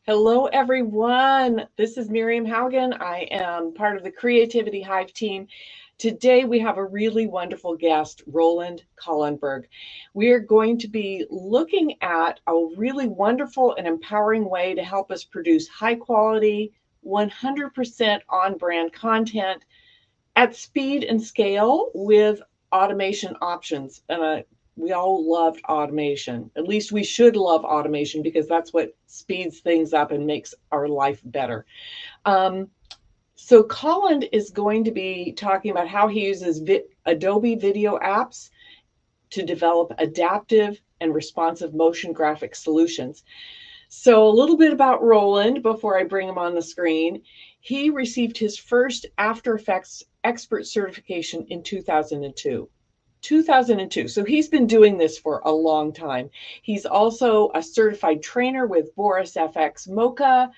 Hello, everyone. This is Miriam Haugen. I am part of the Creativity Hive team. Today, we have a really wonderful guest, Roland Collenberg. We are going to be looking at a really wonderful and empowering way to help us produce high quality, 100% on brand content at speed and scale with automation options. And we all loved automation. At least we should love automation because that's what speeds things up and makes our life better. So Colin is going to be talking about how he uses Adobe video apps to develop adaptive and responsive motion graphic solutions. So a little bit about Roland before I bring him on the screen. He received his first After Effects expert certification in 2002. 2002. So he's been doing this for a long time. He's also a certified trainer with Boris FX Mocha.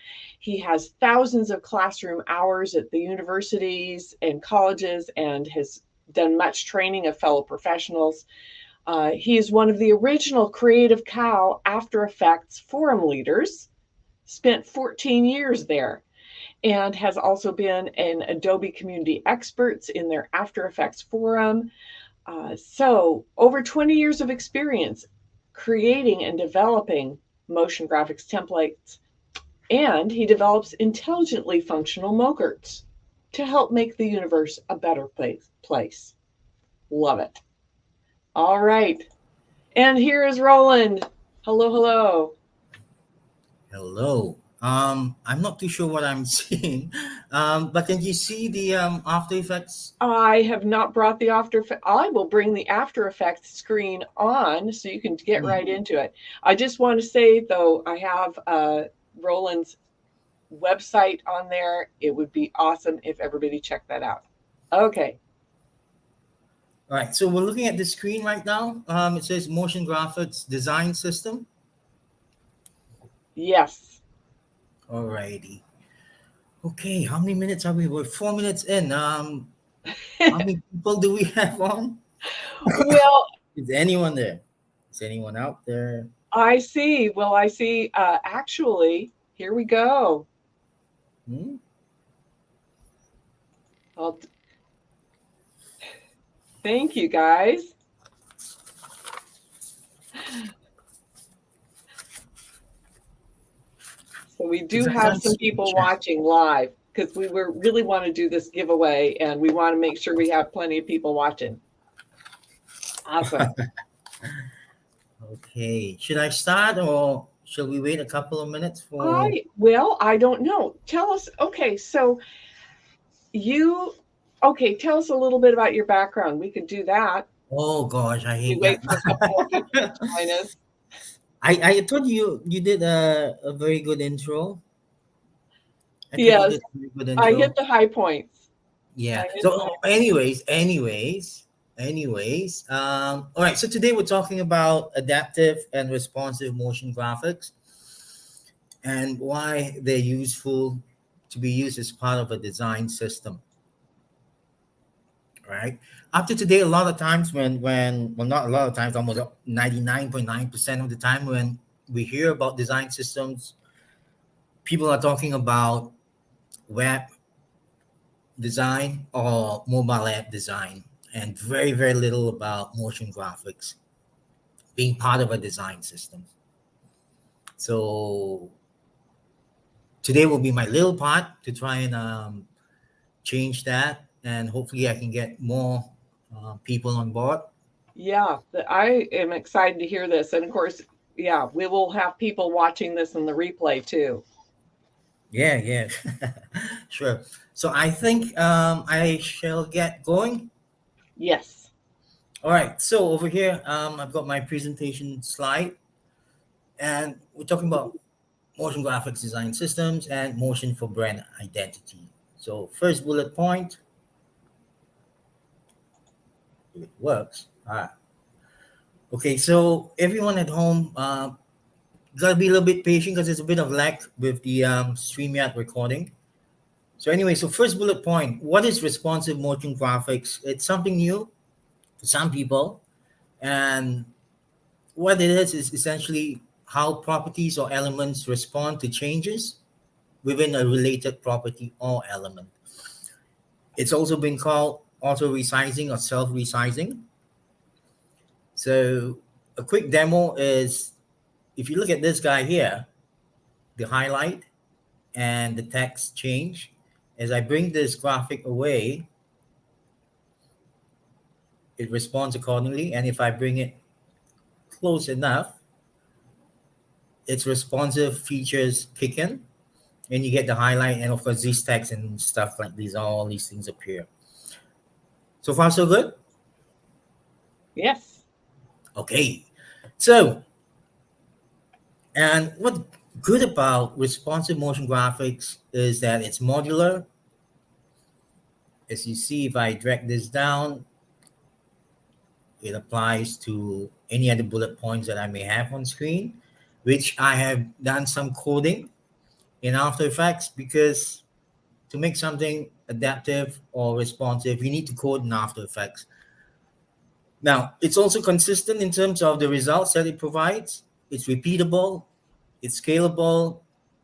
He has thousands of classroom hours at the universities and colleges and has done much training of fellow professionals. He is one of the original Creative Cow After Effects forum leaders, spent 14 years there, and has also been an Adobe community experts in their After Effects forum. So over 20 years of experience creating and developing motion graphics templates, and he develops intelligently functional mockers to help make the universe a better place. Love it. All right. And here is Roland. Hello, hello. Hello. I'm not too sure what I'm seeing, but can you see the After Effects? I have not brought the After Effects. I will bring the After Effects screen on so you can get right into it. I just want to say, though, I have Roland's website on there. It would be awesome if everybody checked that out. Okay. All right. So we're looking at the screen right now. It says Motion Graphics Design System. Yes. All righty. Okay. How many minutes are we? We're 4 minutes in. How many people do we have on? Well, Is anyone there? Is anyone out there? I see. Well, I see. Actually, here we go. Thank you, guys. So we do have some people watching live because we really want to do this giveaway and we want to make sure we have plenty of people watching. Awesome. Okay. Should I start or shall we wait a couple of minutes for? I don't know. Tell us. Okay, so tell us a little bit about your background. We could do that. Oh gosh, I hate wait for a couple of people to join us. I thought you did a very good intro. Yes, I hit the high points. Yeah. So anyways, all right. So today we're talking about adaptive and responsive motion graphics and why they're useful to be used as part of a design system. Right. Up to today, a lot of times when well, not a lot of times, almost 99.9% of the time when we hear about design systems, people are talking about web design or mobile app design, and very, very little about motion graphics being part of a design system. So today will be my little part to try and change that, and hopefully I can get more people on board. Yeah, I am excited to hear this. And of course, yeah, we will have people watching this in the replay too. Yeah. Sure. So I think I shall get going. Yes. All right. So over here, I've got my presentation slide, and we're talking about motion graphics design systems and motion for brand identity. So first bullet point. If it works. All right. Okay. So everyone at home, gotta be a little bit patient because there's a bit of lag with the StreamYard recording. So anyway, so first bullet point, what is responsive motion graphics? It's something new for some people. And what it is essentially how properties or elements respond to changes within a related property or element. It's also been called auto resizing or self resizing. So, a quick demo is if you look at this guy here, the highlight and the text change. As I bring this graphic away, it responds accordingly. And if I bring it close enough, its responsive features kick in and you get the highlight. And of course, these text and stuff like these, all these things appear. So far, so good? Yes. Okay. So, and what's good about responsive motion graphics is that it's modular. As you see, if I drag this down, it applies to any other bullet points that I may have on screen, which I have done some coding in After Effects because to make something adaptive or responsive, you need to code in After Effects. Now, it's also consistent in terms of the results that it provides. It's repeatable, it's scalable.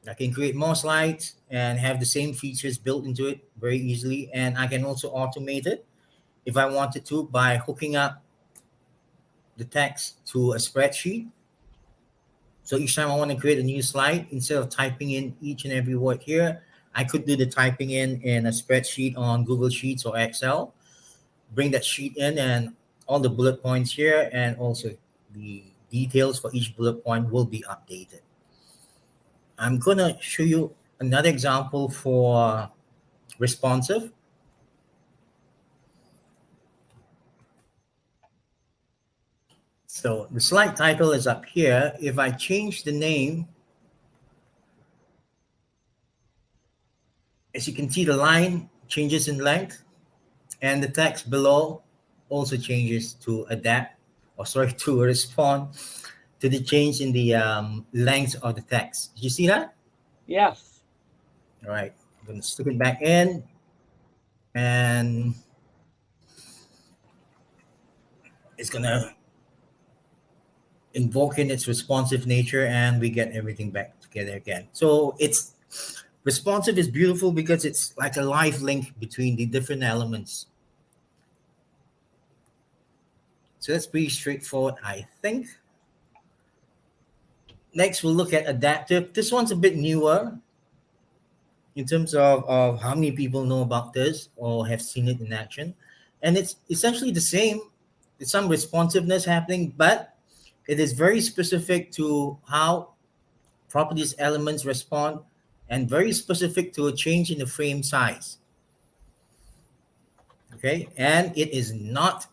I can create more slides and have the same features built into it very easily. And I can also automate it if I wanted to by hooking up the text to a spreadsheet. So each time I want to create a new slide, instead of typing in each and every word here, I could do the typing in a spreadsheet on Google Sheets or Excel, bring that sheet in and all the bullet points here and also the details for each bullet point will be updated. I'm going to show you another example for responsive. So the slide title is up here. If I change the name, as you can see, the line changes in length and the text below also changes to adapt, or sorry, to respond to the change in the length of the text. Did you see that? Yes. All right, I'm going to stick it back in and it's going to invoke in its responsive nature and we get everything back together again. So it's responsive is beautiful because it's like a live link between the different elements. So that's pretty straightforward, I think. Next, we'll look at adaptive. This one's a bit newer in terms of how many people know about this or have seen it in action. And it's essentially the same. There's some responsiveness happening, but it is very specific to how properties elements respond and very specific to a change in the frame size. Okay, and it is not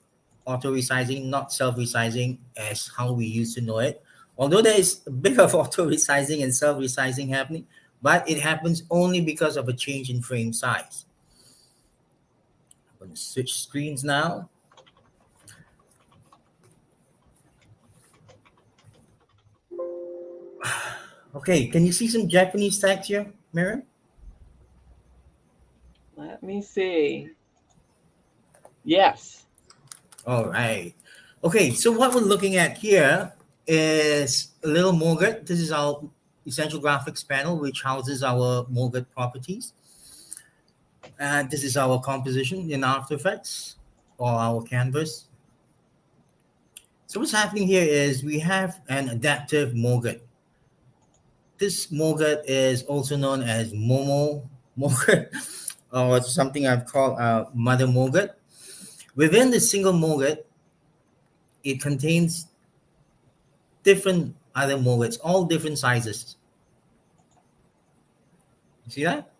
auto resizing, not self resizing as how we used to know it. Although there is a bit of auto resizing and self resizing happening, but it happens only because of a change in frame size. I'm going to switch screens now. Okay, can you see some Japanese text here, Miriam? Let me see. Yes. All right. Okay, so what we're looking at here is a little MOGRT. This is our essential graphics panel, which houses our MOGRT properties. And this is our composition in After Effects or our canvas. So what's happening here is we have an adaptive MOGRT. This MOGRT is also known as Momo MOGRT, or something I've called Mother MOGRT. Within the single MOGRT, it contains different other MOGRTs, all different sizes. You see that?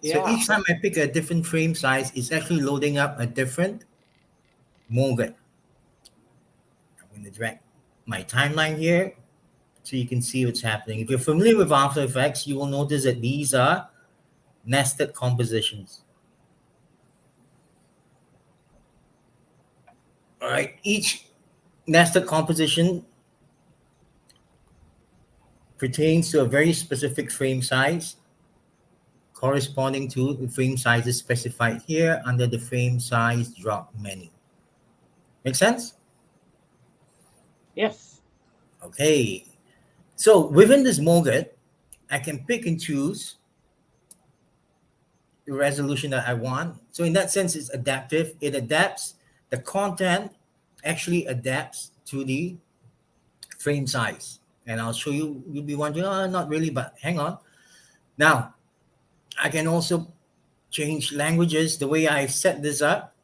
So Yeah. each time I pick a different frame size, it's actually loading up a different MOGRT. I'm going to drag my timeline here so you can see what's happening. If you're familiar with After Effects, you will notice that these are nested compositions. All right, each nested composition pertains to a very specific frame size corresponding to the frame sizes specified here under the frame size drop menu. Make sense? Yes. Okay. So within this molded, I can pick and choose the resolution that I want. So in that sense, it's adaptive. It adapts the content, actually adapts to the frame size. And I'll show you. You'll be wondering, oh, not really, but hang on. Now I can also change languages. The way I set this up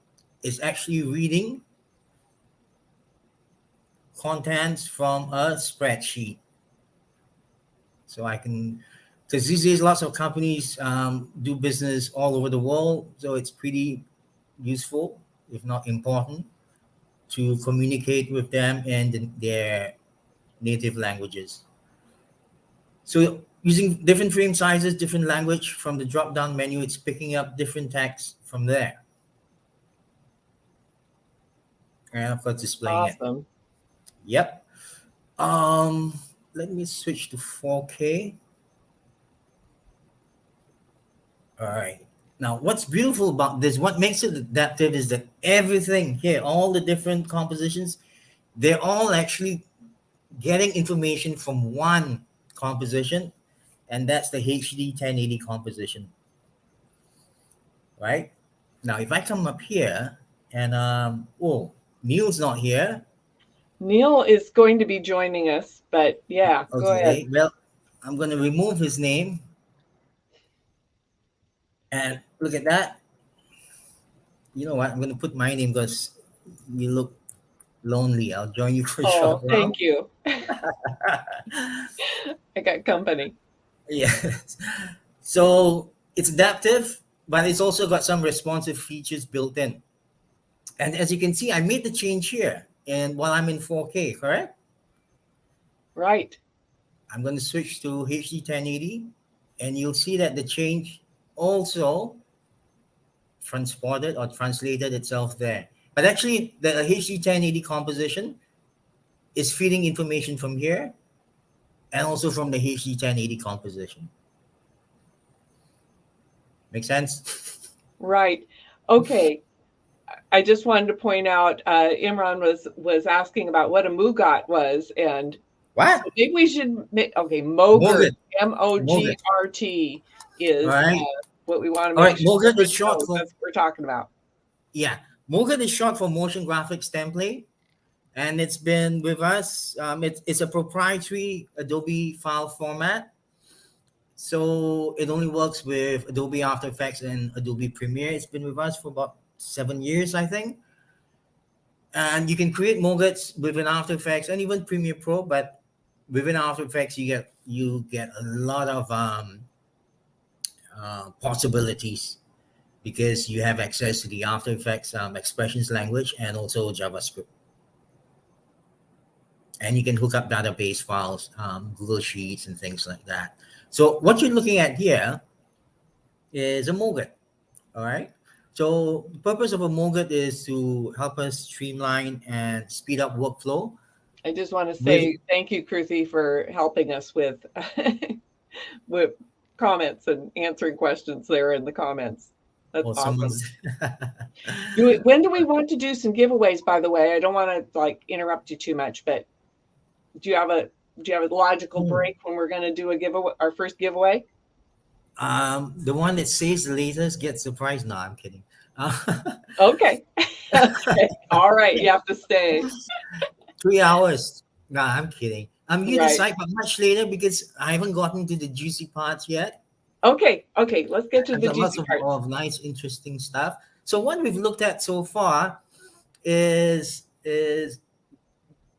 is actually reading contents from a spreadsheet. So I can, because these days lots of companies do business all over the world, so it's pretty useful, if not important, to communicate with them in their native languages. So using different frame sizes, different language from the drop-down menu, it's picking up different text from there, and of course displaying it. Awesome. Yep. Um, Let me switch to 4K. All right. Now, what's beautiful about this, what makes it adaptive is that everything here, all the different compositions, they're all actually getting information from one composition, and that's the HD 1080 composition, right? Now, if I come up here and, oh, Neil's not here. Neil is going to be joining us, but yeah, go ahead. Okay, well, I'm going to remove his name and look at that. You know what? I'm going to put my name because you look lonely. I'll join you for a short Oh, while. thank you. I got company. Yes. So it's adaptive, but it's also got some responsive features built in. And as you can see, I made the change here. And while I'm in 4K, correct? Right. I'm going to switch to HD 1080, and you'll see that the change also transported or translated itself there. But actually, the HD 1080 composition is feeding information from here and also from the HD 1080 composition. Make sense? Right. Okay. I just wanted to point out Imran was asking about what a Mugat was, and What? so maybe we should okay, Mogurt, Morgan. Morgan. Mogrt All is right. what we want to All make right. sure Morgan is everybody short knows. for, That's what we're talking about. yeah. Morgan is short for motion graphics template. And it's been with us. It's a proprietary Adobe file format. So it only works with Adobe After Effects and Adobe Premiere. It's been with us for about 7 years, I think. And you can create Mogats within After Effects and even Premiere Pro, but within After Effects you get a lot of possibilities because you have access to the After Effects expressions language and also JavaScript. And you can hook up database files, Google Sheets, and things like that. So what you're looking at here is a Mogat. All right. So the purpose of a Mogat is to help us streamline and speed up workflow. I just want to With say thank you, Kruthi, for helping us with with comments and answering questions there in the comments. That's or awesome. someone's When do we want to do some giveaways? By the way, I don't want to like interrupt you too much, but do you have a logical Hmm. break when we're going to do a giveaway, our first giveaway? The one that saves the latest gets the prize. No, I'm kidding. Uh, Okay. Okay. All right. You have to stay. 3 hours. No, I'm kidding. You Right. decide, but much later because I haven't gotten to the juicy parts yet. Okay. Okay. Let's get to I've the got lots juicy parts. of nice, interesting stuff. So what we've looked at so far is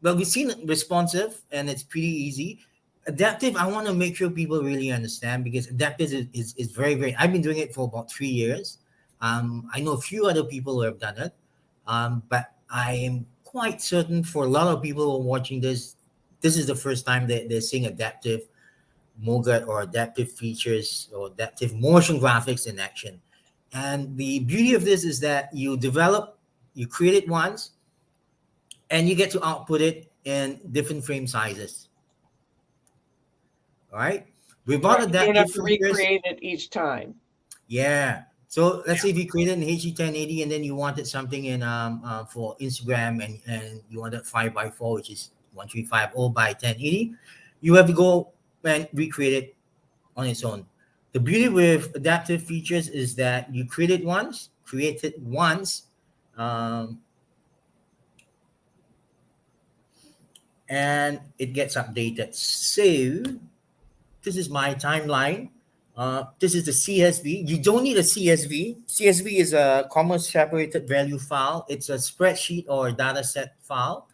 well, we've seen responsive and it's pretty easy. Adaptive, I want to make sure people really understand because adaptive is very, very. I've been doing it for about 3 years. I know a few other people who have done it, but I am quite certain for a lot of people who are watching this, this is the first time that they're seeing adaptive Mogat or adaptive features or adaptive motion graphics in action. And the beauty of this is that you create it once, and you get to output it in different frame sizes. All right. Without Right. You don't have adaptive to features, recreate it each time. yeah. So let's say if you created an HD 1080 and then you wanted something in for Instagram and you wanted 5 by 4, which is 1350 by 1080, you have to go and recreate it on its own. The beauty with adaptive features is that you create it once, um, and it gets updated. So this is my timeline. This is the CSV. You don't need a CSV. CSV is a comma separated value file. It's a spreadsheet or data set file.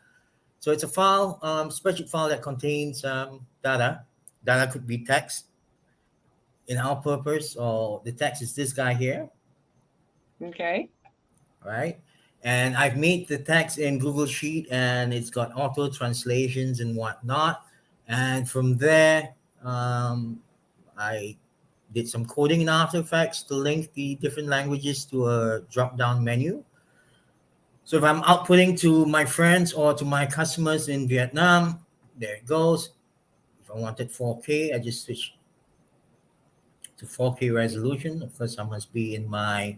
So it's a file, spreadsheet file that contains data. Data could be text in our purpose, or the text is this guy here, Okay. right? And I've made the text in Google Sheet, and it's got auto translations and whatnot. And from there, I did some coding in After Effects to link the different languages to a drop down menu. So if I'm outputting to my friends or to my customers in Vietnam, there it goes. If I wanted 4K, I just switch to 4K resolution. Of course, I must be in my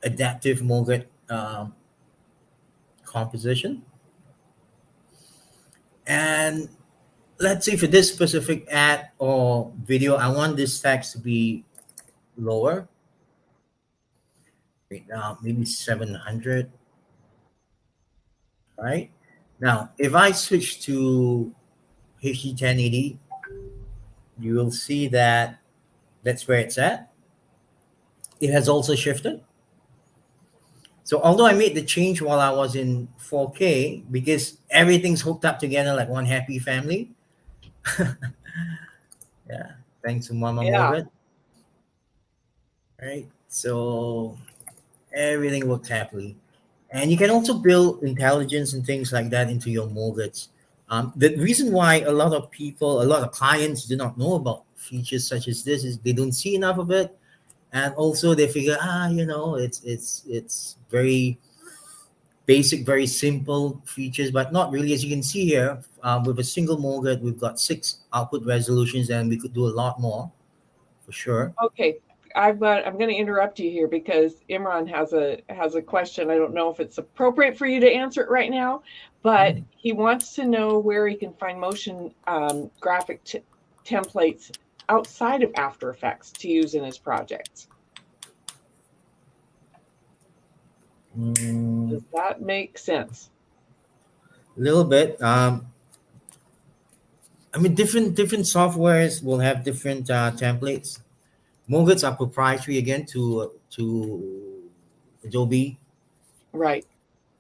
adaptive mode composition. And let's say for this specific ad or video, I want this text to be lower. Right now, maybe 700. Right now, if I switch to HD 1080, you will see that that's where it's at. It has also shifted. So although I made the change while I was in 4K, because everything's hooked up together like one happy family. Yeah, thanks to Mama Yeah. Morgan. Right. So everything worked happily. And you can also build intelligence and things like that into your mortgage. The reason why a lot of people, a lot of clients do not know about features such as this is they don't see enough of it, and also they figure, it's very basic, very simple features, but not really. As you can see here, with a single mortgage, we've got 6 output resolutions, and we could do a lot more for sure. Okay. I'm going to interrupt you here because Imran has a question. I don't know if it's appropriate for you to answer it right now, but he wants to know where he can find motion graphic templates outside of After Effects to use in his projects. Does that make sense? A little bit. I mean, different softwares will have different templates. Mortgages are proprietary again to Adobe, Right.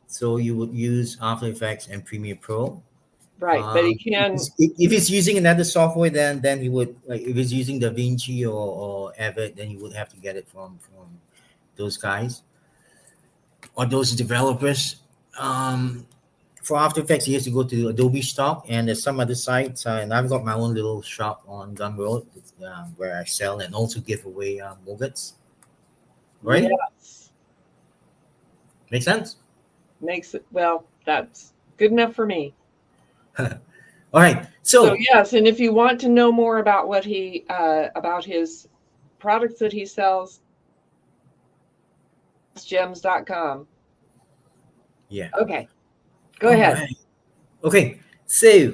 so you would use After Effects and Premiere Pro. Right. But he If, can. if he's using another software, then he would, like, if he's using DaVinci or Avid, then you would have to get it from those guys or those developers. For After Effects, he has to go to Adobe Stock, and there's some other sites. And I've got my own little shop on Gumroad where I sell and also give away mortgages. Right? Yes. Make sense? Makes it, well, that's good enough for me. All right. So So yes, and if you want to know more about what about his products that he sells, gems.com. yeah. Okay. Go All ahead. right. Okay. So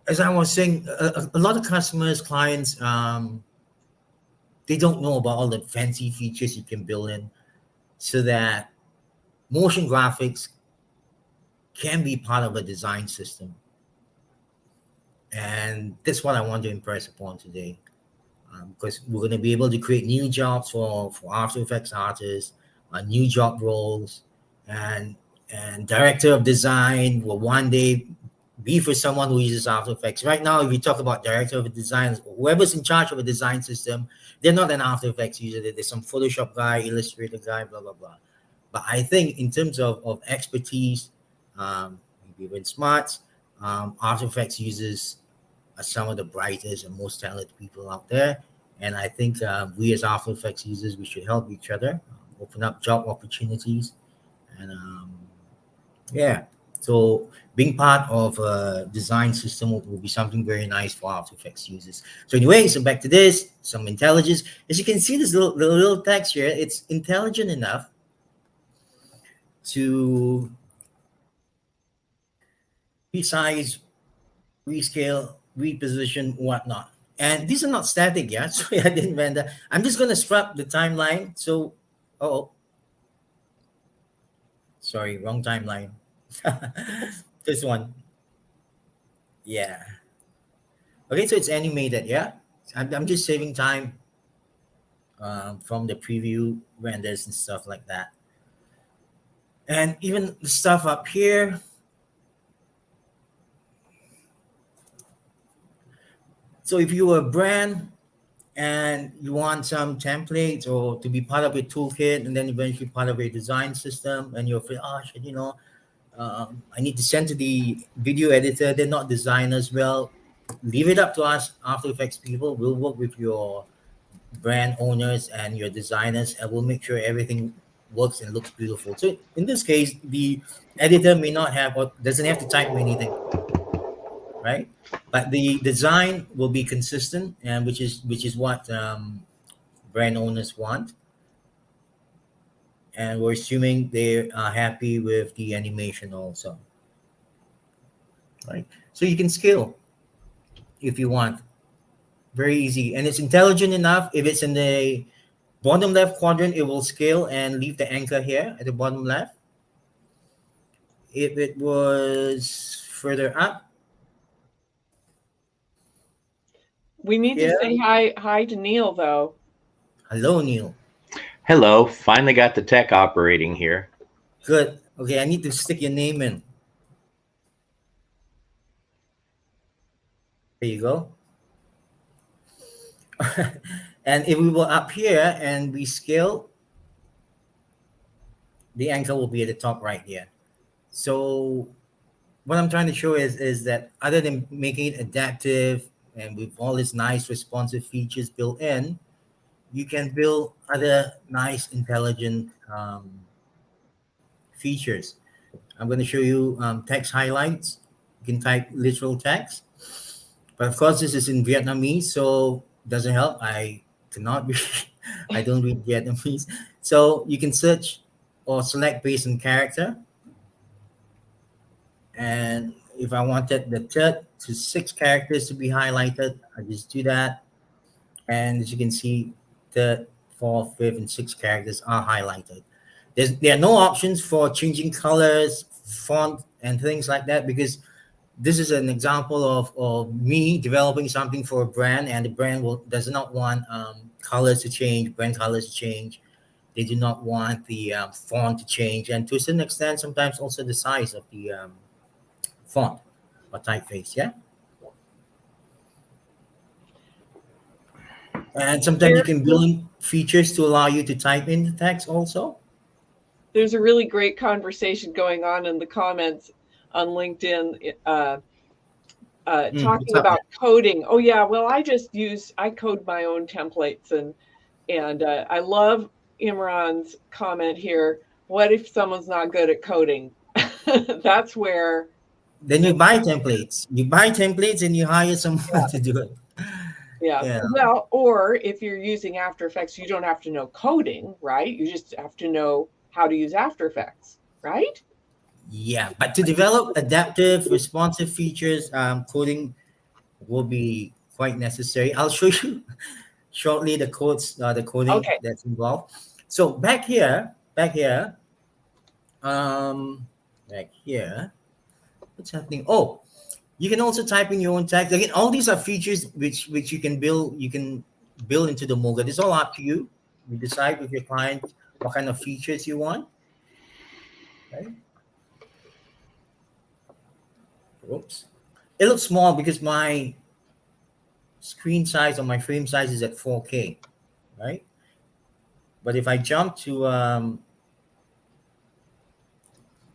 as I was saying, a lot of customers, clients, they don't know about all the fancy features you can build in, so that motion graphics can be part of a design system. And that's what I want to impress upon today. Because we're going to be able to create new jobs for After Effects artists, new job roles, and director of design will one day be for someone who uses After Effects. Right now, if you talk about director of design, whoever's in charge of a design system, they're not an After Effects user. There's some Photoshop guy, Illustrator guy, blah blah blah. But I think in terms of expertise, maybe even smarts, After Effects users are some of the brightest and most talented people out there. And I think we as After Effects users, we should help each other, open up job opportunities. And yeah, so being part of a design system will be something very nice for After Effects users. So anyway, so back to this, some intelligence. As you can see, this little text here, it's intelligent enough to resize, rescale, reposition, whatnot. And these are not static, yeah. Sorry, I didn't render. I'm just gonna scrap the timeline. So, oh, sorry, wrong timeline. This one, yeah. Okay, so it's animated, yeah. I'm just saving time from the preview renders and stuff like that. And even the stuff up here. So if you were a brand and you want some templates or to be part of a toolkit and then eventually part of a design system and you're afraid, oh shit, I need to send to the video editor, they're not designers. Well, leave it up to us, After Effects people. We'll work with your brand owners and your designers and we'll make sure everything works and looks beautiful. So in this case, the editor may not have or doesn't have to type anything, right? But the design will be consistent, and which is what brand owners want, and we're assuming they are happy with the animation also, right? So you can scale if you want, very easy, and it's intelligent enough. If it's in the bottom left quadrant, it will scale and leave the anchor here at the bottom left. If it was further up We need to here, say hi to Neil though. hello Neil. Hello, finally got the tech operating here. Good. Okay, I need to stick your name in. There you go. And if we were up here and we scale, the anchor will be at the top right here. So what I'm trying to show is that other than making it adaptive and with all its nice responsive features built in, you can build other nice intelligent features. I'm going to show you text highlights. You can type literal text, but of course this is in Vietnamese, so doesn't help. I cannot read. I don't read Vietnamese, so you can search or select based on character. And if I wanted the third to six characters to be highlighted, I just do that. And as you can see, third, fourth, fifth, and sixth characters are highlighted. There are no options for changing colors, font, and things like that, because this is an example of me developing something for a brand, and the brand does not want colors to change, brand colors to change. They do not want the font to change, and to a certain extent, sometimes also the size of the font or typeface. Yeah, and sometimes you There, can build in features to allow you to type in the text also. there's a really great conversation going on in the comments on LinkedIn, What's talking up, about man? coding. Oh yeah, well I code my own templates, and I love Imran's comment here. What if someone's not good at coding? That's where, Then you buy templates. You buy templates and you hire someone to do it. yeah. Yeah. Well, or if you're using After Effects, you don't have to know coding, right? You just have to know how to use After Effects, right? Yeah, but to develop adaptive, responsive features, coding will be quite necessary. I'll show you shortly the coding Okay. that's involved. So um, back here, what's happening? Oh, you can also type in your own text. Again, all these are features which you can build. You can build into the Mocha. It's all up to you. You decide with your client what kind of features you want. Right? Oops. It looks small because my screen size or my frame size is at 4K, right? But if I jump to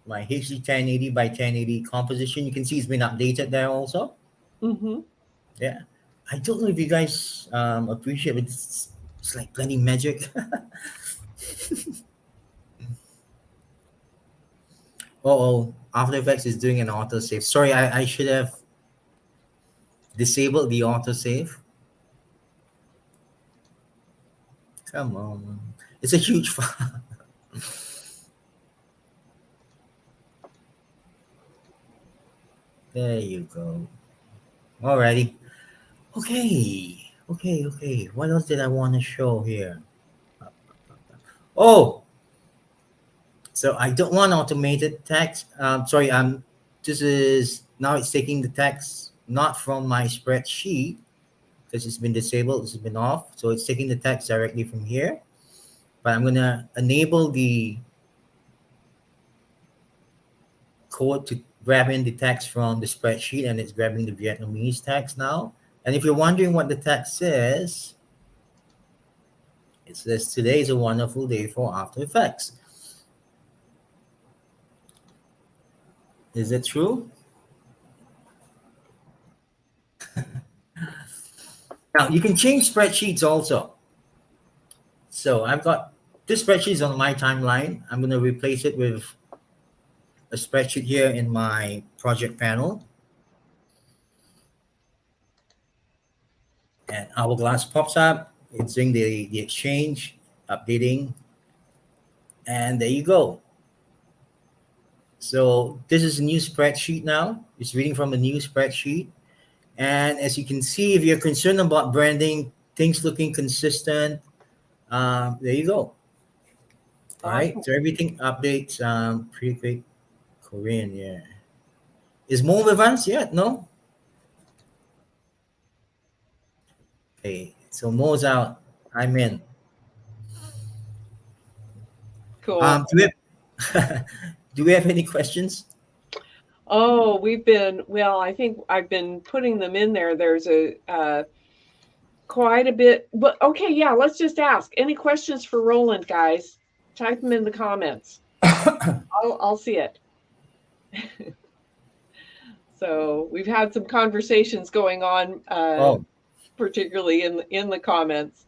my HD 1080 by 1080 composition, you can see it's been updated there also. Mm-hmm. Yeah. I don't know if you guys appreciate it. It's like plenty magic. Oh, After Effects is doing an autosave. Sorry, I should have disabled the autosave. Come on. It's a huge file. There you go. Alrighty. Okay. What else did I want to show here? Oh, so I don't want automated text. Sorry, this is now it's taking the text not from my spreadsheet because it's been disabled, it's been off. So it's taking the text directly from here. But I'm gonna enable the code to grab in the text from the spreadsheet, and it's grabbing the Vietnamese text now. And if you're wondering what the text says, it says today is a wonderful day for After Effects. Is it true? Now you can change spreadsheets also. So I've got this spreadsheet is on my timeline. I'm going to replace it with a spreadsheet here in my project panel. And Hourglass pops up. It's doing the exchange, updating. And there you go. So this is a new spreadsheet now. It's reading from a new spreadsheet. And as you can see, if you're concerned about branding, things looking consistent, there you go. All right. Awesome. So everything updates pretty quick. Korean, yeah. Is Mo with us yet? No? Okay. So Mo's out. I'm in. Cool. Do we have any questions? Oh, I think I've been putting them in there. There's quite a bit, but okay, yeah, let's just ask. Any questions for Roland, guys? Type them in the comments. I'll see it. So we've had some conversations going on, particularly in the comments,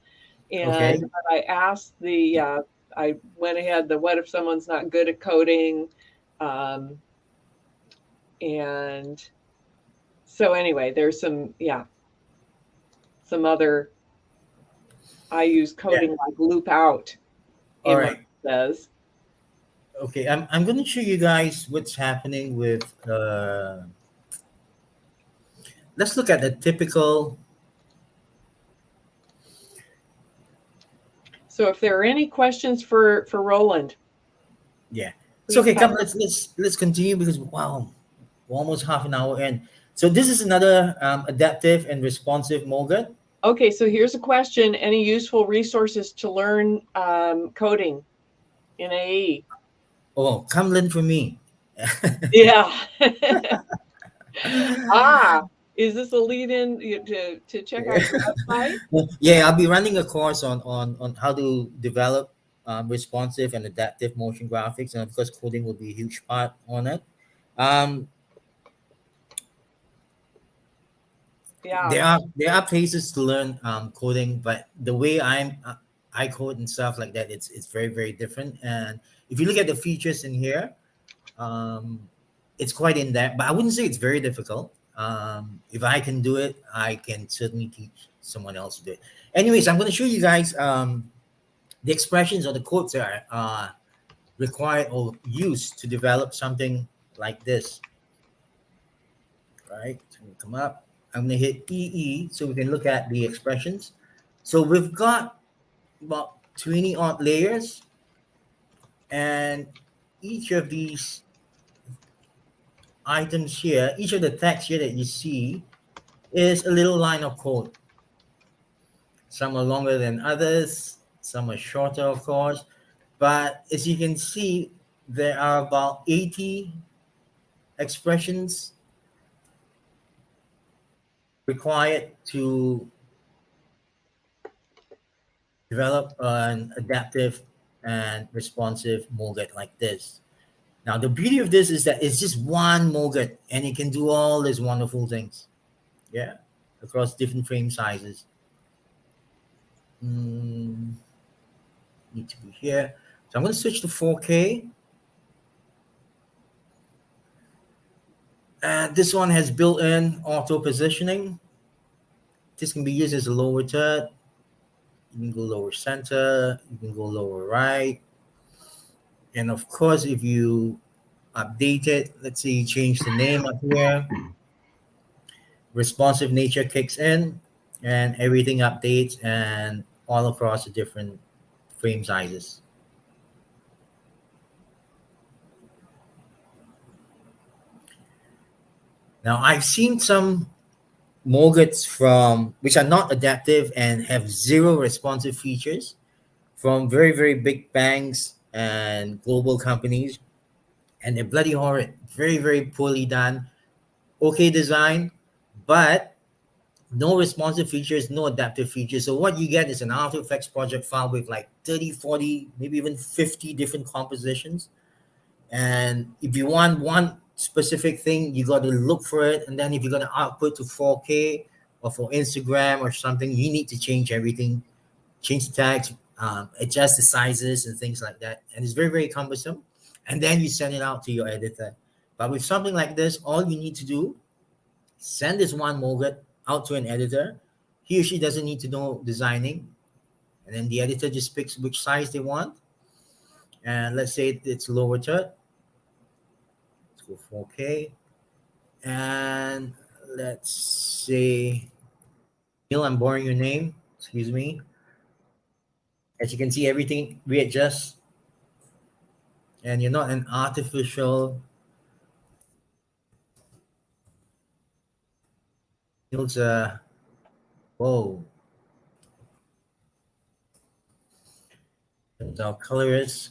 and Okay. I asked I went ahead what if someone's not good at coding, and so anyway, there's some other. I use coding like loop out. All right. Says. Okay, I'm going to show you guys what's happening with. Let's look at the typical. So, if there are any questions for Roland, yeah, so okay, come let's continue because wow, we're almost half an hour in. So this is another adaptive and responsive MOGA. Okay, so here's a question: any useful resources to learn coding in AE? Oh, come learn from me. Yeah. Is this a lead-in to check out your website? Yeah, I'll be running a course on how to develop responsive and adaptive motion graphics, and of course, coding will be a huge part on it. Yeah, there are places to learn coding, but the way I code and stuff like that, it's very different. And if you look at the features in here, it's quite in depth, but I wouldn't say it's very difficult. If I can do it, I can certainly teach someone else to do it. Anyways, I'm going to show you guys the expressions or the codes that are required or used to develop something like this. All right, so we come up. I'm going to hit EE so we can look at the expressions. So we've got about 20 odd layers, and each of these items here, each of the text here that you see is a little line of code. Some are longer than others, some are shorter, of course, but as you can see, there are about 80 expressions required to develop an adaptive and responsive MOGAT like this. Now, the beauty of this is that it's just one MOGAT and it can do all these wonderful things. Yeah, across different frame sizes. Need to be here. So I'm going to switch to 4K. And this one has built-in auto positioning. This can be used as a lower third. You can go lower center. You can go lower right. And of course, if you update it, let's say you change the name up here. responsive nature kicks in, and everything updates and all across the different frame sizes. Now, I've seen some mogets from which are not adaptive and have zero responsive features from very, very big banks and global companies, and they're bloody horrid. Very, very poorly done. Okay design, but no responsive features, no adaptive features. So what you get is an After Effects project file with like 30, 40, maybe even 50 different compositions. And if you want one specific thing, you got to look for it. And then if you're going to output to 4K or for Instagram or something, you need to change everything, change the tags, adjust the sizes and things like that. And it's very, very cumbersome. And then you send it out to your editor. But with something like this, all you need to do, send this one Moget out to an editor. He or she doesn't need to know designing. And then the editor just picks which size they want. And let's say it's lower third. Let's go 4K. And let's say, Neil, I'm borrowing your name. Excuse me. As you can see, everything readjusts. And you're not an artificial. Neil's whoa. That's our colorist.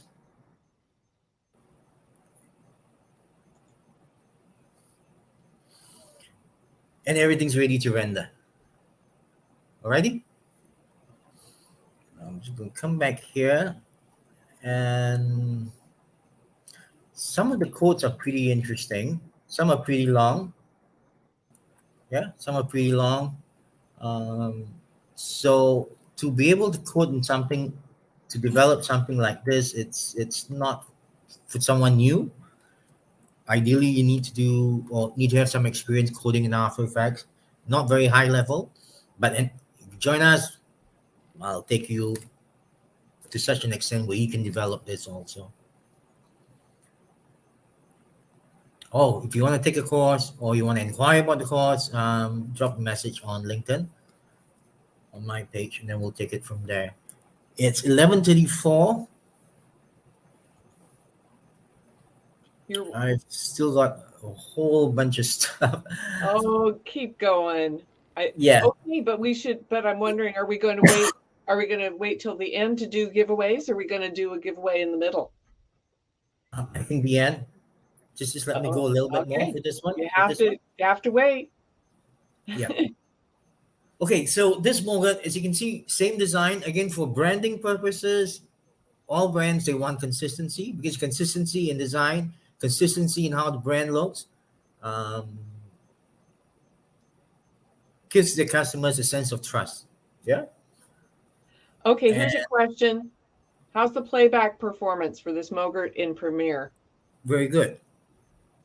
And everything's ready to render. Alrighty? I'm just going to come back here, and some of the codes are pretty interesting. Some are pretty long. Yeah, some are pretty long. So to be able to code in something, to develop something like this, it's not for someone new. Ideally, you need to do or need to have some experience coding in After Effects. Not very high level, but if you join us, I'll take you to such an extent where you can develop this also. Oh, if you want to take a course or you want to inquire about the course, drop a message on LinkedIn on my page, and then we'll take it from there. It's 11:34. I've still got a whole bunch of stuff. Oh, keep going. Yeah. Okay, but we should. But I'm wondering, are we going to wait? Are we going to wait till the end to do giveaways? Or are we going to do a giveaway in the middle? I think the end. Just let me go a little bit more for this one. You have to wait. Yeah. Okay, so this Moget, as you can see, same design again for branding purposes. All brands, they want consistency, because consistency in design, consistency in how the brand looks, gives the customers a sense of trust. Yeah. Okay, here's a question. How's the playback performance for this Mogert in Premiere? Very good.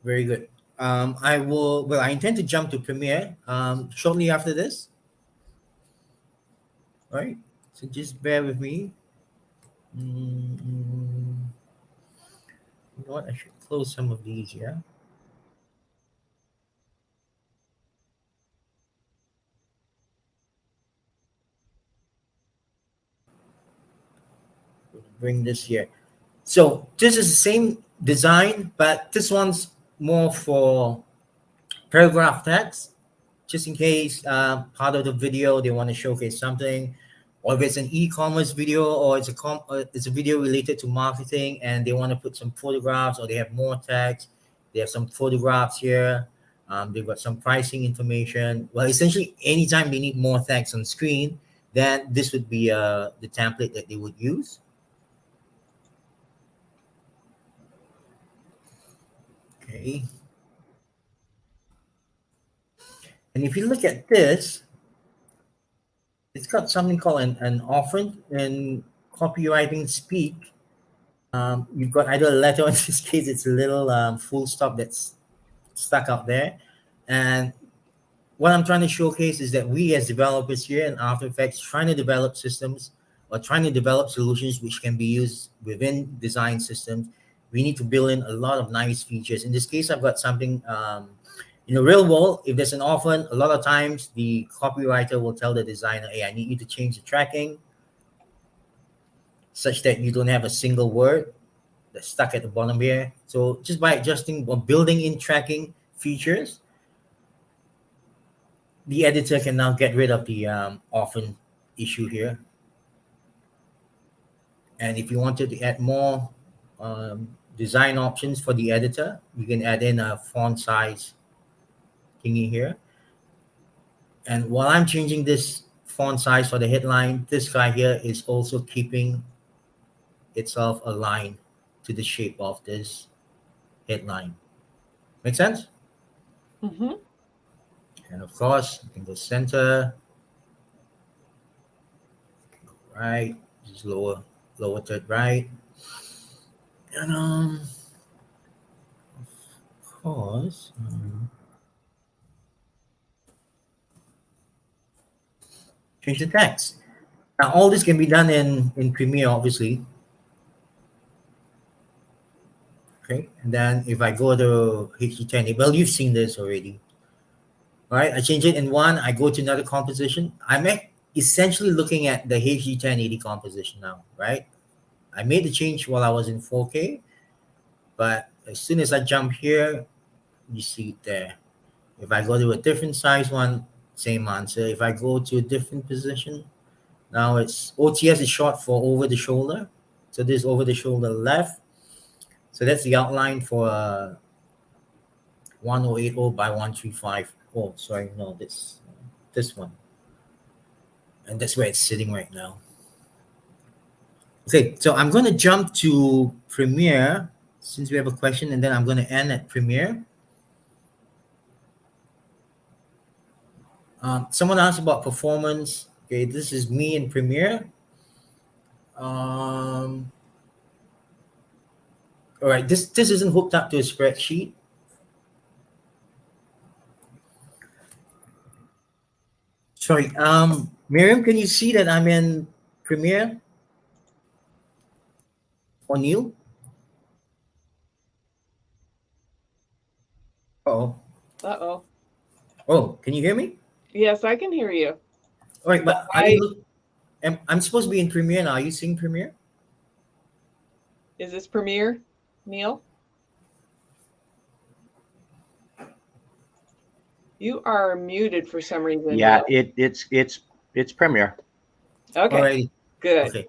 Very good. I intend to jump to Premiere shortly after this. All right. So just bear with me. You know what? I should close some of these, yeah. Bring this here. So this is the same design, but this one's more for paragraph text, just in case part of the video they want to showcase something, or if it's an e-commerce video, or it's a video related to marketing, and they want to put some photographs, or they have more text. They have some photographs here. They've got some pricing information. Well, essentially, anytime they need more text on screen, then this would be the template that they would use. Okay. And if you look at this, it's got something called an offerent in copywriting speak. You've got either a letter, or in this case, it's a little full stop that's stuck out there. And what I'm trying to showcase is that we as developers here in After Effects trying to develop systems or trying to develop solutions which can be used within design systems. We need to build in a lot of nice features. In this case, I've got something In the real world, if there's an orphan, a lot of times the copywriter will tell the designer, hey, I need you to change the tracking such that you don't have a single word that's stuck at the bottom here. So just by adjusting or building in tracking features, the editor can now get rid of the orphan issue here. And if you wanted to add more design options for the editor, you can add in a font size thingy here. And while I'm changing this font size for the headline, this guy here is also keeping itself aligned to the shape of this headline. Make sense? Mm-hmm. And of course, you can go center, right, just lower third right. And of course, change the text. Now all this can be done in Premiere, obviously. Okay, and then if I go to HD10, well, you've seen this already. All right, I change it in one. I go to another composition. Essentially looking at the HD1080 composition now, right? I made the change while I was in 4K, but as soon as I jump here, you see it there. If I go to a different size one, same answer. If I go to a different position, now it's OTS is short for over the shoulder. So this over the shoulder left. So that's the outline for 1080 by 135. Oh, sorry, no, this one. And that's where it's sitting right now. Okay, so I'm going to jump to Premiere since we have a question, and then I'm going to end at Premiere. Someone asked about performance. Okay, this is me in Premiere. All right, this isn't hooked up to a spreadsheet. Sorry, Miriam, can you see that I'm in Premiere? Or Neil? Oh, Uh-oh. oh, can you hear me? Yes, I can hear you. All right, but I'm supposed to be in Premiere now. Are you seeing Premiere? Is this Premiere, Neil? You are muted for some reason. Yeah, Neil. it's Premiere. Okay, All right. good.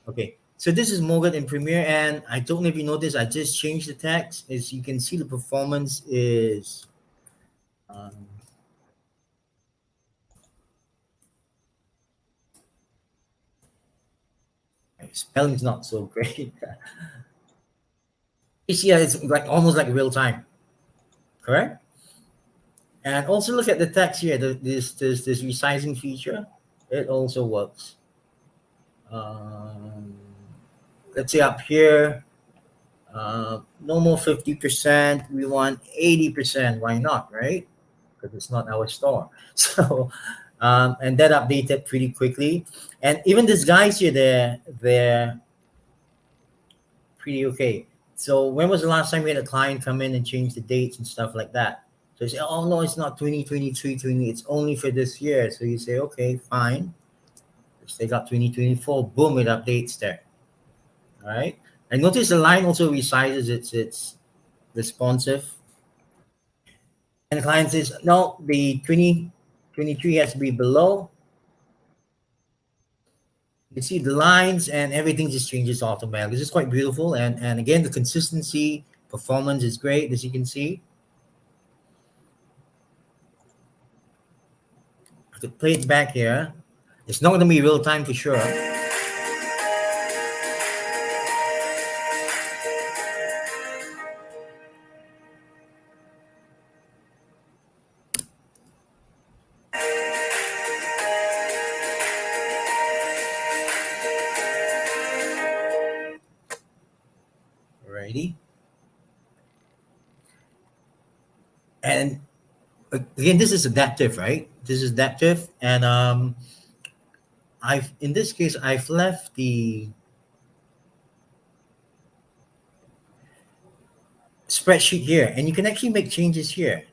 Okay. So this is Morgan in Premiere, and I don't know if you noticed, I just changed the text. As you can see, the performance is spelling's not so great. Yeah, it's like almost like real time, correct? And also look at the text here. This resizing feature, it also works. Um, let's say up here, no more 50%. We want 80%. Why not, right? Because it's not our store. So, and that updated pretty quickly. And even these guys here, they're pretty okay. So when was the last time we had a client come in and change the dates and stuff like that? So you say, oh no, it's not 2023, 20, it's only for this year. So you say, okay, fine. Let's take up 2024, boom, it updates there. All right. And notice the line also resizes, it's responsive. And the client says, no, the 2023 has to be below. You see the lines and everything just changes automatically. This is quite beautiful. And again, the consistency, performance is great, as you can see. To play it back here, it's not going to be real time for sure. Alrighty. And again, this is adaptive, right? This is adaptive. And in this case, I've left the spreadsheet here, and you can actually make changes here.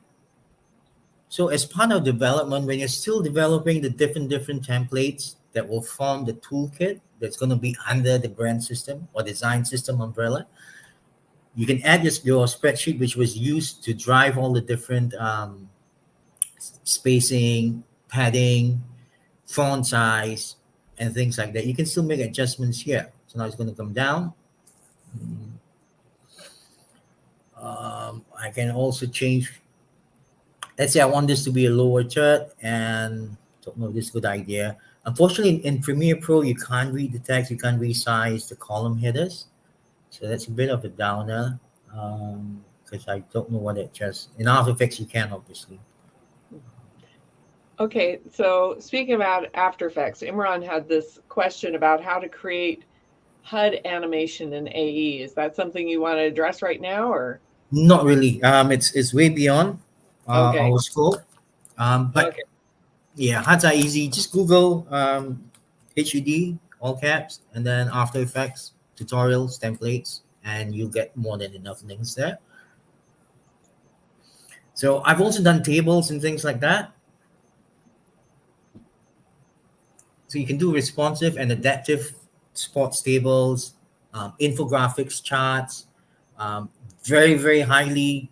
So as part of development, when you're still developing the different templates that will form the toolkit that's going to be under the brand system or design system umbrella, you can add your spreadsheet, which was used to drive all the different spacing, padding, font size, and things like that. You can still make adjustments here. So now it's going to come down. I can also change. Let's say I want this to be a lower third, and don't know if this is a good idea. Unfortunately, in Premiere Pro, you can't read the text, you can't resize the column headers. So that's a bit of a downer because I don't know what it just. In After Effects, you can obviously. Okay, so speaking about After Effects, Imran had this question about how to create HUD animation in AE. Is that something you want to address right now, or? Not really. It's way beyond Okay. our scope. But Okay. yeah, HUDs are easy. Just Google HUD, all caps, and then After Effects, tutorials, templates, and you'll get more than enough links there. So I've also done tables and things like that. So you can do responsive and adaptive sports tables, infographics, charts, um, very highly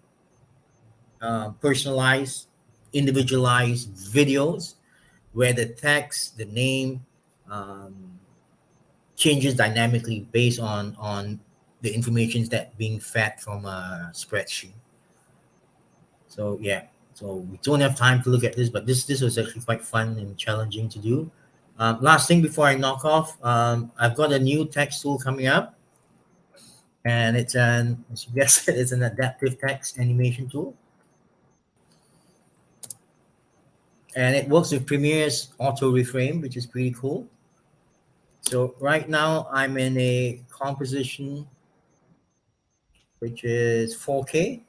personalized, individualized videos where the text, the name, um, changes dynamically based on the information that being fed from a spreadsheet. So yeah, so we don't have time to look at this, but this was actually quite fun and challenging to do. Last thing before I knock off, I've got a new text tool coming up, and it's an, as you guessed it, it's an adaptive text animation tool, and it works with Premiere's auto reframe, which is pretty cool. So right now I'm in a composition which is 4K.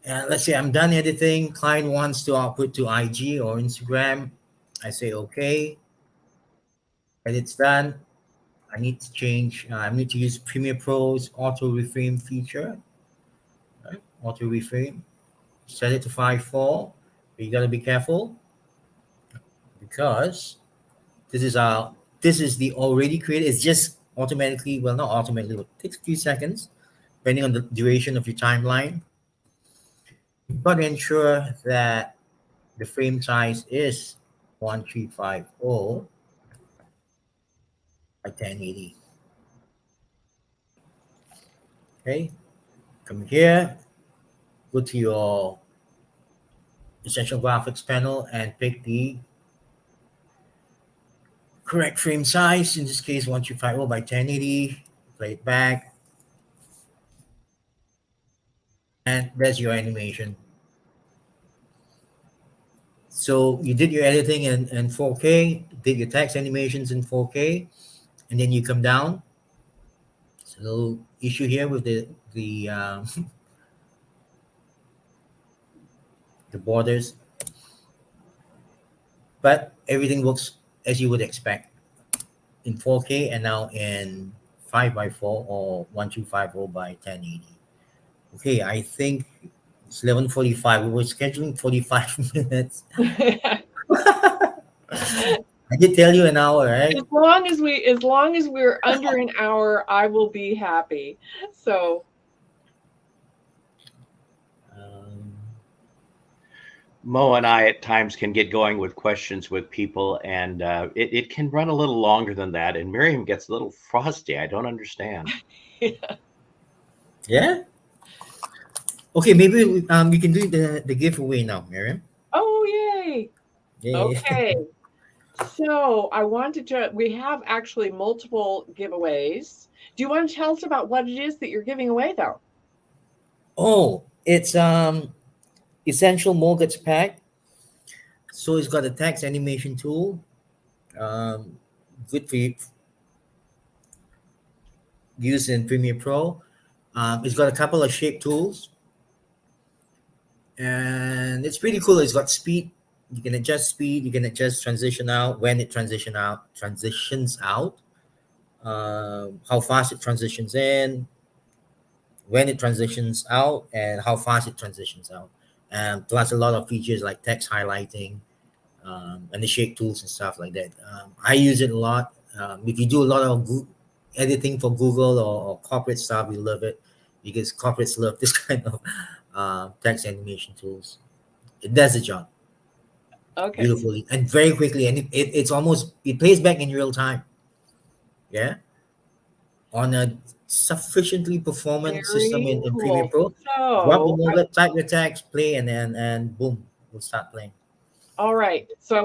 And let's say I'm done editing. Client wants to output to IG or Instagram. I say okay, and it's done. I need to change. I need to use Premiere Pro's auto reframe feature. Right? Auto reframe. Set it to 5:4. But you gotta be careful because this is the already created. It's just automatically. Well, not automatically. But it takes a few seconds, depending on the duration of your timeline. You've got to ensure that the frame size is 1350 by 1080. Okay, come here, go to your essential graphics panel and pick the correct frame size. In this case, 1350 by 1080. Play it back, and there's your animation. So you did your editing in 4K, did your text animations in 4K, and then you come down. There's a little issue here with the the borders, but everything looks as you would expect in 4K and now in 5:4 or 1250 by 1080. Okay, I think it's 11:45. We were scheduling 45 minutes. I did tell you an hour, right? As long as we're under an hour, I will be happy. So Um, Mo and I at times can get going with questions with people, and it can run a little longer than that. And Miriam gets a little frosty. I don't understand. yeah. Okay, maybe we can do the giveaway now, Miriam. oh yay. Yeah. Okay. So I wanted to, we have actually multiple giveaways. Do you want to tell us about what it is that you're giving away though? Oh, it's essential mortgage pack. So it's got a text animation tool. Um, good for you, used in Premiere Pro. It's got a couple of shape tools, and it's pretty cool. It's got speed. You can adjust speed. You can adjust transition out when it transitions out. How fast it transitions in, when it transitions out, and how fast it transitions out. and plus a lot of features like text highlighting, and the shake tools and stuff like that. I use it a lot. If you do a lot of editing for Google or corporate stuff, you love it because corporates love this kind of text animation tools. It does the job Okay. beautifully and very quickly, and it's almost it plays back in real time. Yeah, on a sufficiently performant system Very in Premiere cool. Pro. Drop the So, nugget, type your text, play, and boom, we'll start playing. all right. So I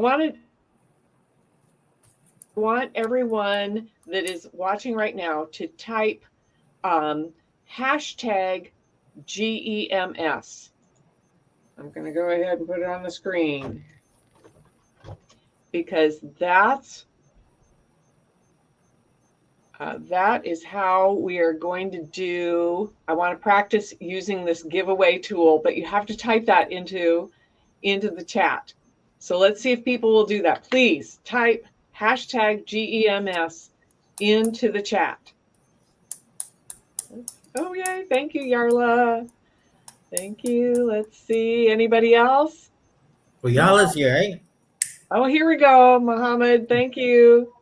want everyone that is watching right now to type hashtag GEMS. I'm going to go ahead and put it on the screen because that is how we are going to do. I want to practice using this giveaway tool, but you have to type that into the chat. So let's see if people will do that. Please type hashtag GEMS into the chat. Oh, yay. Thank you, Yarla. Thank you. Let's see. Anybody else? Well, y'all is here, right? Oh, here we go, Mohammed. Thank you.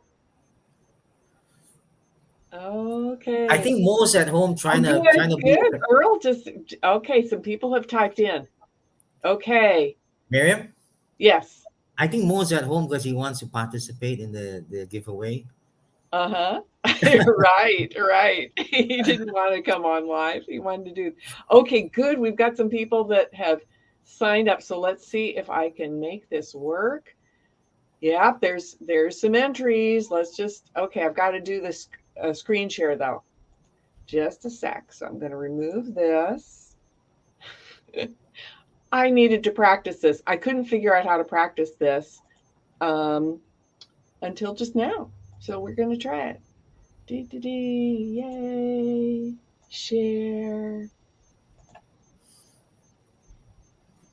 Okay. I think Mo's at home trying to be. Good. Earl just, okay, some people have typed in. Okay. Miriam, Yes. I think Mo's at home because he wants to participate in the giveaway. Uh-huh. Right. He didn't want to come on live. He wanted to do. Okay, good. We've got some people that have signed up. So let's see if I can make this work. Yeah, there's some entries. Let's just, okay, I've got to do this screen share though. Just a sec. So I'm going to remove this. I needed to practice this. I couldn't figure out how to practice this until just now. So we're going to try it. Yay. Share.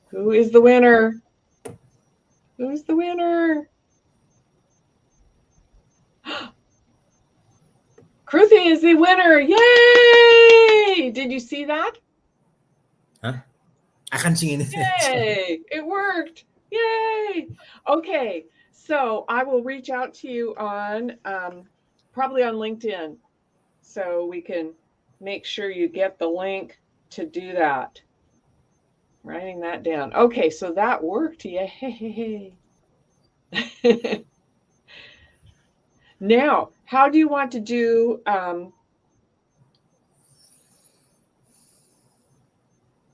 Who is the winner? Who's the winner? Kruthi is the winner. Yay! Did you see that? Huh? I can't see anything. Yay! It worked. Yay! Okay, so I will reach out to you on probably on LinkedIn so we can make sure you get the link to do that. Writing that down. Okay, so that worked. Yay! Now, how do you want to do?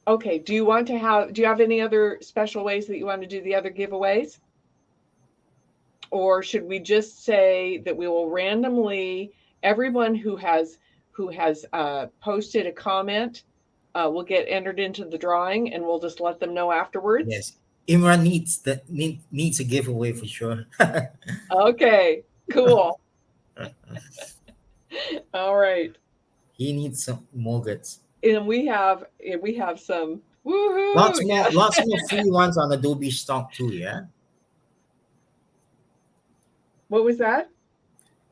Okay, do you have any other special ways that you want to do the other giveaways? Or should we just say that we will randomly, everyone who has posted a comment will get entered into the drawing, and we'll just let them know afterwards? Yes, Imran needs a giveaway for sure. Okay, cool. All right. He needs some mortgages. And we have some woohoo. Lots more free ones on Adobe Stock too. Yeah. What was that?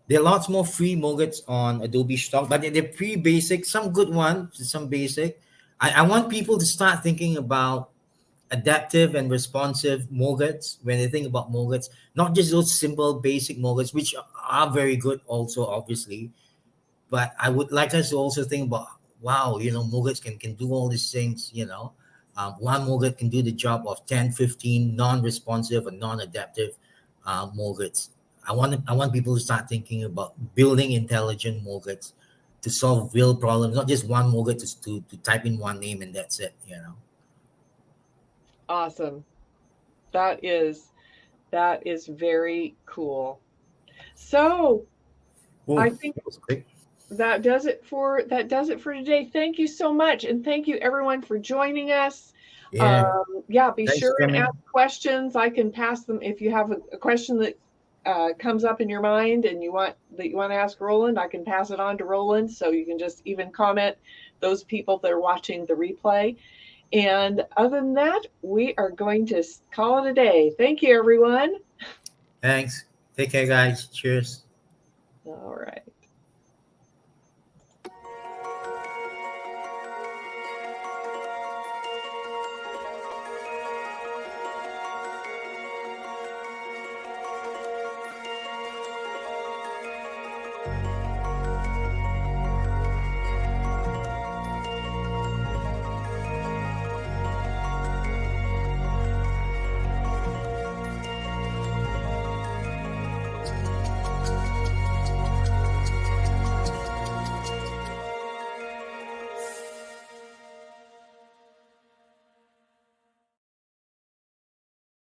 There are lots more free mortgages on Adobe Stock, but they're pretty basic. Some good ones, some basic. I want people to start thinking about adaptive and responsive mortgages when they think about mortgages, not just those simple basic mortgages, which are very good also, obviously. But I would like us to also think about, wow, mortgage can do all these things, one mortgage can do the job of 10, 15 non-responsive or non-adaptive mortgages. I want people to start thinking about building intelligent mortgages to solve real problems, not just one mortgage to type in one name and that's it, Awesome. That is very cool. So Ooh, I think that was quick. that does it for today. Thank you so much, and thank you everyone for joining us. Yeah. Be Thanks, sure and Jimmy. ask questions. I can pass them if you have a question that comes up in your mind and you want to ask Roland. I can pass it on to Roland, so you can just even comment those people that are watching the replay. And other than that, we are going to call it a day. Thank you, everyone. Thanks. Take care, guys. Cheers. All right.